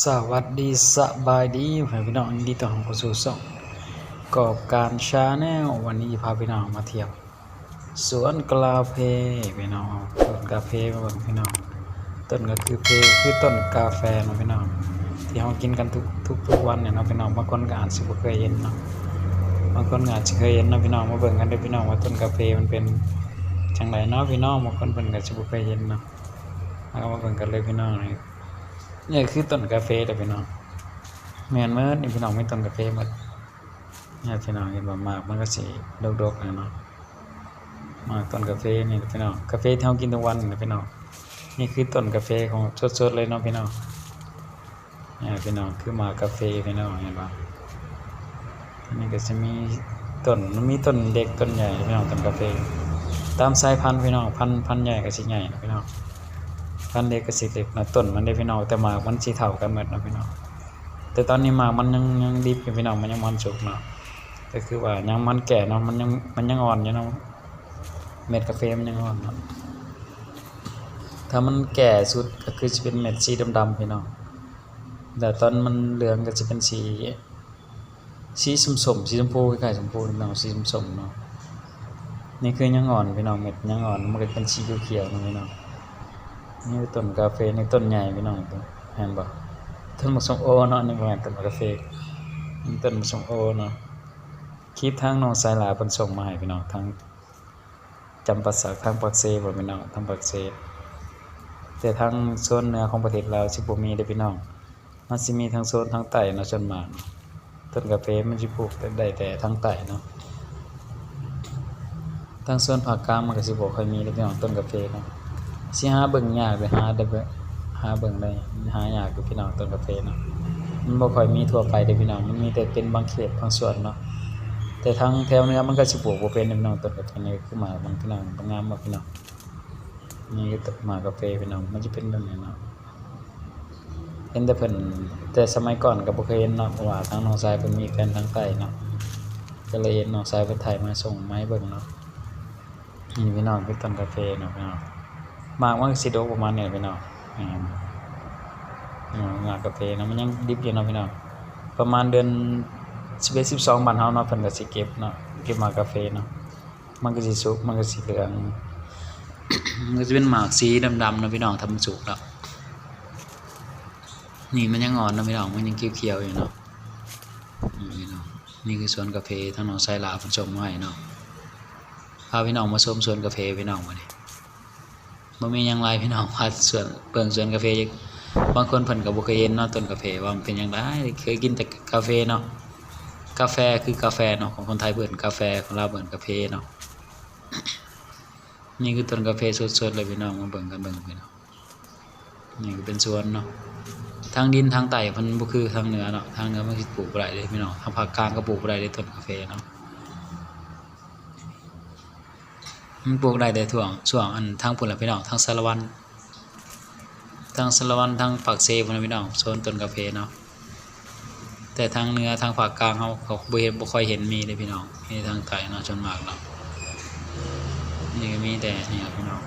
สวัสดีสบายดีพี่น้องยินดีต้อนรับเข้าสู่ช่องกอบการชาแนลวันนี้พาพี่น้องมาเที่ยวสวนกาแฟพี่น้องต้นกาแฟมาเบิ่งพี่น้องต้นก็คือต้นกาแฟเนาะพี่น้องที่เรากินกันทุกวันเนี่ยเนาะพี่น้องบางคนก็อาจสิบ่เคยเห็นเนาะบางคนก็อาจสิเคยเห็นเนาะพี่น้องมาเบิ่งกันเด้อพี่น้องว่าต้นกาแฟมันเป็นจังไดเนาะพี่น้องบางคนเพิ่นก็สิบ่เคยเห็นเนาะเอามาเบิ่งกันเลยพี่น้องนี่คือต้นกาแฟเด้อพี่น้องแม่นเมิดนี่พี่น้องมีต้นกาแฟหมดเนี่ยพี่น้องเห็นบ่มากมันก็สิดกๆนะเนาะมากต้นกาแฟนี่พี่น้องกาแฟที่เฮากินทุกวันนี่พี่น้องนี่คือต้นกาแฟของสดๆเลยเนาะพี่น้องเนี่ยพี่น้องคือหมากกาแฟพี่น้องเห็นบ่อันนี้ก็สิมีต้นมันมีต้นเล็กต้นใหญ่พี่น้องต้นกาแฟตามสายพันธุ์พี่น้องพันธุ์ใหญ่ก็สิใหญ่นะพี่น้องพันธุ์เล็กก็สิเล็กนะต้นมันได้พี่น้องแต่หมากมันสิเท่ากันหมดนะพี่น้องแต่ตอนนี้หมากมันยังดิบอยู่พี่น้องมันยังมันสุกเนาะก็คือว่ายังมันแก่เนาะมันยังอ่อนอยู่เนาะเม็ดกาแฟมันยังอ่อนเนาะถ้ามันแก่สุดก็คือจะเป็นเม็ดสีดำๆพี่น้องแต่ตอนมันเหลืองก็จะเป็นสีส้มๆสีชมพูคล้ายๆชมพูพี่น้องสีส้มๆเนาะนี่คือยังอ่อนพี่น้องเม็ดยังอ่อนมันก็เป็นสีเขียวๆเนาะพี่น้องนี่ต้นกาแฟนี่ต้นใหญ่พี่น้องเห็นบ่ต้นมะส้มโอเนาะนี่บ่แม่นต้นกาแฟนี่ต้นมะส้มโอเนาะคลิปทางน้องสายหลาเพิ่นส่งมาให้พี่น้องทางจำปาสักทางปากเซบ่พี่น้องทางปากเซแต่ทางโซนเหนือของประเทศลาวสิบ่มีเด้อพี่น้องมันสิมีทางโซนทางใต้เนาะส่วนมากต้นกาแฟมันสิปลูกได้แต่ทางใต้เนาะทางโซนภาคกลางมันก็สิบ่ค่อยมีเด้อพี่น้องต้นกาแฟเนาะสิหาเบิ่งยากเลยหาได้หาเบิ่งได้หายากอยู่พี่น้องต้นกาแฟเนาะมันบ่ค่อยมีทั่วไปเด้พี่น้องมันมีแต่เป็นบางเขตบางส่วนเนาะแต่ทางแถวเหนือมันก็สิปลูกบ่เป็นพี่น้องต้นกาแฟนี่คือหมากมันพี่น้องงามมากพี่น้องนี่คือต้นหมากกาแฟพี่น้องมันสิเป็นแบบนี้เนาะเห็นแต่เพิ่นแต่สมัยก่อนก็บ่เคยเห็นเนาะเพราะว่าทางน้องชายเพิ่นมีแฟนทางใต้เนาะก็เลยเห็นน้องชายเพิ่นถ่ายมาส่งมาให้เบิ่งเนาะนี่พี่น้องคือต้นกาแฟเนาะพี่น้องหมากมันสิดกประมาณนี้พี่น้องหมากกาแฟเนาะมันยังดิบอยู่เนาะพี่น้องประมาณเดือน11 12บ้านเฮาเนาะเพิ่นก็สิเก็บเนาะเก็บหมากกาแฟเนาะมันก็สิสุกมันก็สิเหลืองมันก็จะเป็นหมากสีดำๆเนาะพี่น้องถ้ามันสุกแล้วนี่มันยังอ่อนเนาะพี่น้องมันยังเขียวๆอยู่เนาะนี่เนาะนี่คือสวนกาแฟทางน้องสายลาเพิ่นส่งมาให้เนาะพาพี่น้องมาชมสวนกาแฟพี่น้องมื้อนี้บ่มีหยังหลายพี่น้องพาสวนกาแฟบางคนเพิ่นก็บ่เคยเห็นเนาะต้นกาแฟว่ามันเป็นจังได๋เคยกินแต่กาแฟเนาะกาแฟคือกาแฟเนาะของคนไทยเอิ้นกาแฟของลาวเอิ้นกาแฟเนาะนี่คือต้นกาแฟสดๆเลยพี่น้องมาเบิ่งกันพี่น้องนี่ก็เป็นสวนเนาะทางดินทางใต้เพิ่นบ่คือทางเหนือเนาะทางเหนือมันสิปลูกบ่ได้เลยพี่น้องทางภาคกลางก็ปลูกบ่ได้เลยต้นกาแฟเนาะมันปลูกได้แต่ช่วงอันทางพุ่นล่ะพี่น้องทางสารวัตรทางปากเซพุ่นน่ะพี่น้องโซนต้นกาแฟเนาะแต่ทางเหนือทางภาคกลางเขาบ่ค่อยเห็นมีเลยพี่น้องมีทางใต้เนาะส่วนมากเนาะนี่ก็มีแต่นี่ครับพี่น้อง